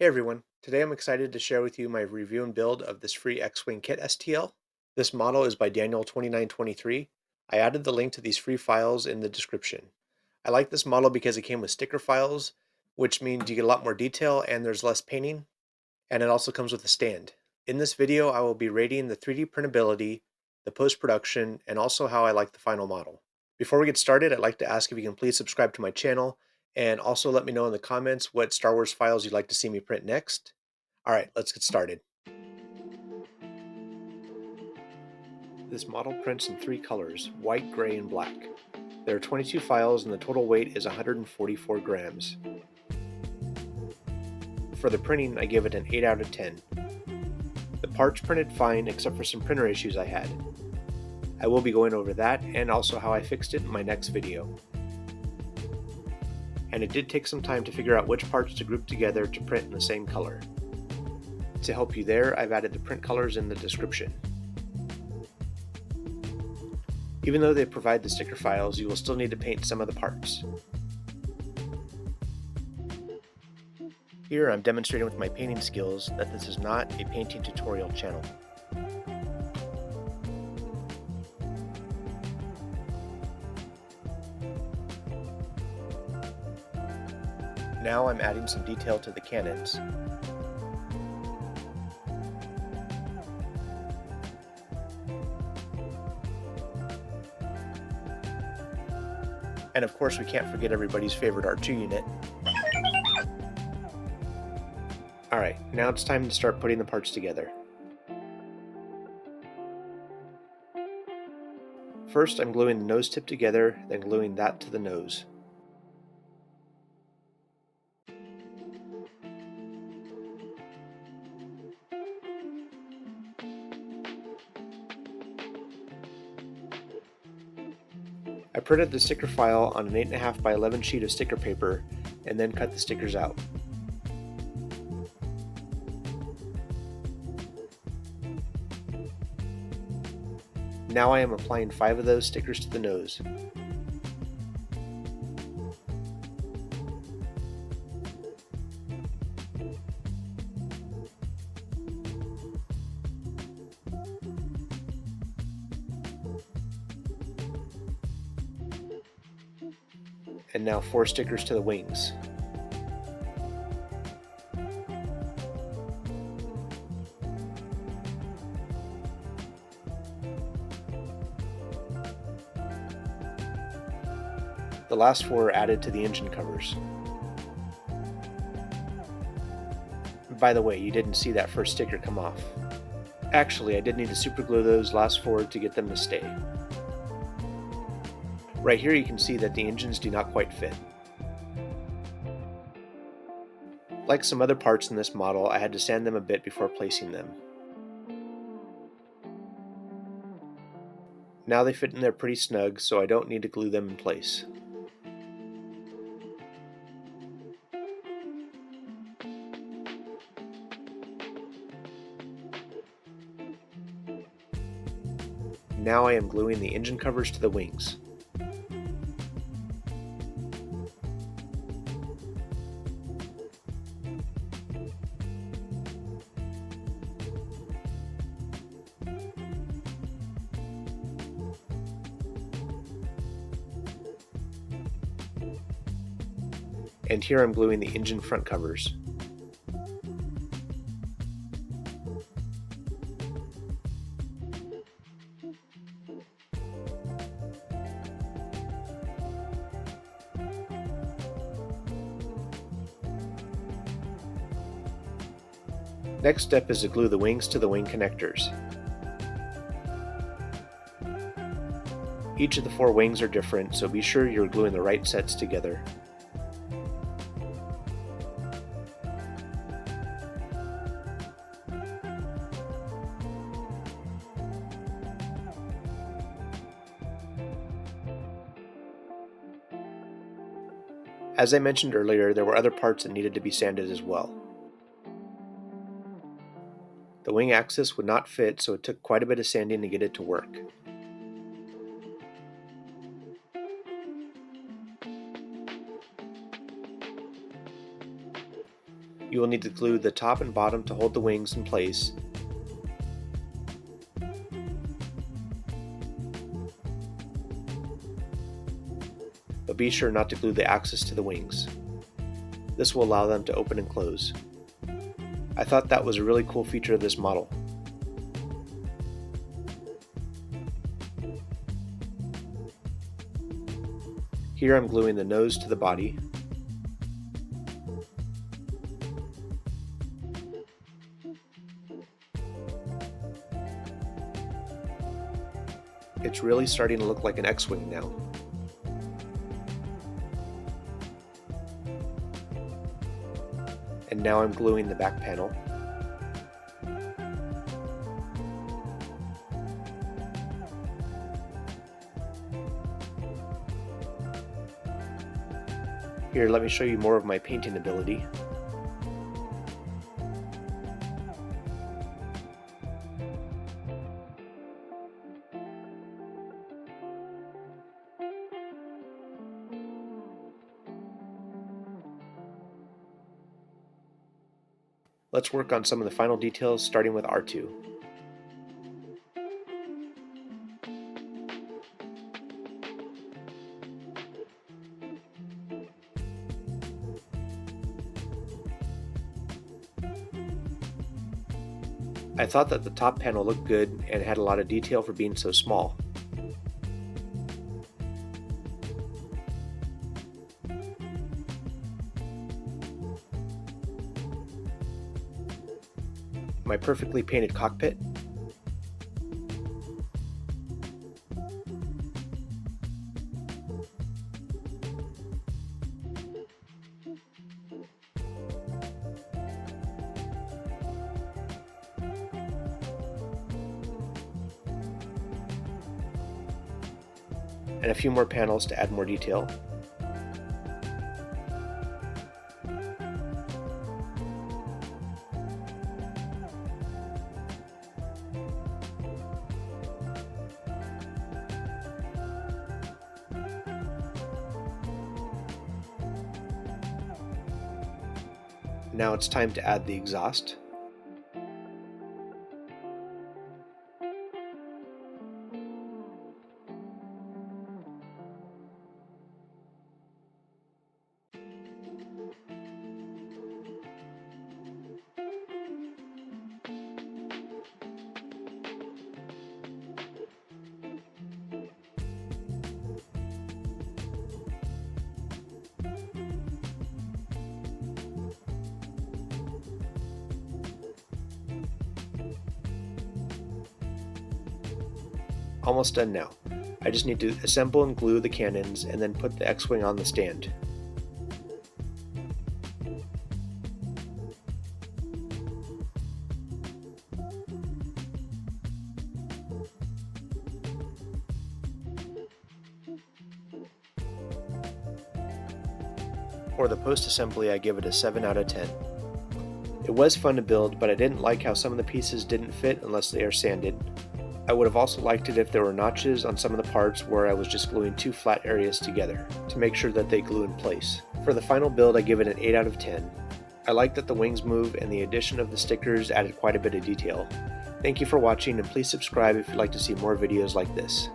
Hey everyone, today I'm excited to share with you my review and build of this free X-Wing kit STL. This model is by Daniel2923. I added the link to these free files in the description. I like this model because it came with sticker files, which means you get a lot more detail and there's less painting, and it also comes with a stand. In this video, I will be rating the 3D printability, the post-production, and also how I like the final model. Before we get started, I'd like to ask if you can please subscribe to my channel and also let me know in the comments what Star Wars files you'd like to see me print next. Alright, let's get started. This model prints in 3 colors, white, gray, and black. There are 22 files and the total weight is 144 grams. For the printing, I give it an 8 out of 10. The parts printed fine except for some printer issues I had. I will be going over that and also how I fixed it in my next video. And it did take some time to figure out which parts to group together to print in the same color. To help you there, I've added the print colors in the description. Even though they provide the sticker files, you will still need to paint some of the parts. Here I'm demonstrating with my painting skills that this is not a painting tutorial channel. Now I'm adding some detail to the cannons. And of course we can't forget everybody's favorite R2 unit. Alright, now it's time to start putting the parts together. First I'm gluing the nose tip together, then gluing that to the nose. I printed the sticker file on an 8.5 by 11 sheet of sticker paper and then cut the stickers out. Now I am applying 5 of those stickers to the nose. And now 4 stickers to the wings. The last 4 are added to the engine covers. By the way, you didn't see that first sticker come off. Actually, I did need to super glue those last 4 to get them to stay. Right here you can see that the engines do not quite fit. Like some other parts in this model, I had to sand them a bit before placing them. Now they fit in there pretty snug, so I don't need to glue them in place. Now I am gluing the engine covers to the wings. And here I'm gluing the engine front covers. Next step is to glue the wings to the wing connectors. Each of the 4 wings are different, so be sure you're gluing the right sets together. As I mentioned earlier, there were other parts that needed to be sanded as well. The wing axis would not fit, so it took quite a bit of sanding to get it to work. You will need to glue the top and bottom to hold the wings in place. But be sure not to glue the axis to the wings. This will allow them to open and close. I thought that was a really cool feature of this model. Here I'm gluing the nose to the body. It's really starting to look like an X-wing now. And now I'm gluing the back panel. Here, let me show you more of my painting ability. Let's work on some of the final details, starting with R2. I thought that the top panel looked good and had a lot of detail for being so small. My perfectly painted cockpit, and a few more panels to add more detail. Now it's time to add the exhaust. Almost done now. I just need to assemble and glue the cannons and then put the X-wing on the stand. For the post-assembly, I give it a 7 out of 10. It was fun to build, but I didn't like how some of the pieces didn't fit unless they are sanded. I would have also liked it if there were notches on some of the parts where I was just gluing two flat areas together to make sure that they glue in place. For the final build, I give it an 8 out of 10. I like that the wings move and the addition of the stickers added quite a bit of detail. Thank you for watching, and please subscribe if you'd like to see more videos like this.